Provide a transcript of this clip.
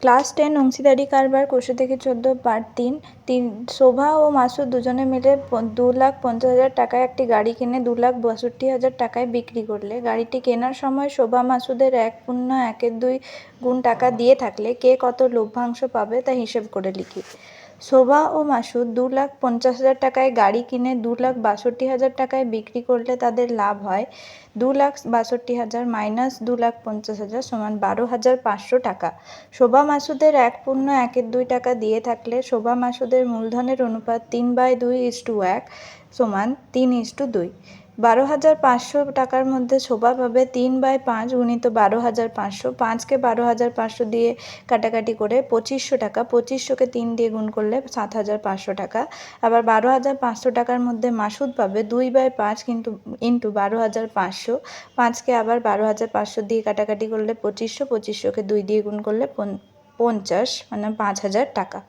Class 10 অংশীদারি কারবার কোষে থেকে 14 পার্ট 3 শোভা ও মাসুদ দুজনে মিলে 2,50,000 টাকায় একটি গাড়ি কিনে 2,62,000 টাকায় বিক্রি করলে গাড়িটি কেনার সময় শোভা মাসুদের 1.1-2 গুণ টাকা দিয়ে থাকলে কে কত লভ্যাংশ পাবে তা হিসেব করে লিখি। শোভা ও মাসুদ 2,50,000 টাকায় গাড়ি কিনে 2,62,000 টাকায় বিক্রি করলে তাদের লাভ হয় 2,62,000 মাইনাস 2,50,000 সমান 12,500 টাকা। শোভা মাসুদের 1.1-2 টাকা দিয়ে থাকলে শোভা মাসুদের মূলধনের অনুপাত 3/2:1 সমান 3:2। 12,500 টাকার মধ্যে শোভা পাবে 3/5 গুণিত 12,500। 5কে 12,500 দিয়ে কাটাকাটি করে 2,500 টাকা। 2,500কে 3 দিয়ে গুণ করলে 7,500 টাকা। আবার 12,500 টাকার মধ্যে মাসুদ পাবে 2/5 কিন্তু ইন্টু 12,500। 5কে আবার 12,500 দিয়ে কাটাকাটি করলে 2,500। 2,500কে 2 দিয়ে গুণ করলে 50 মানে 5,000 টাকা।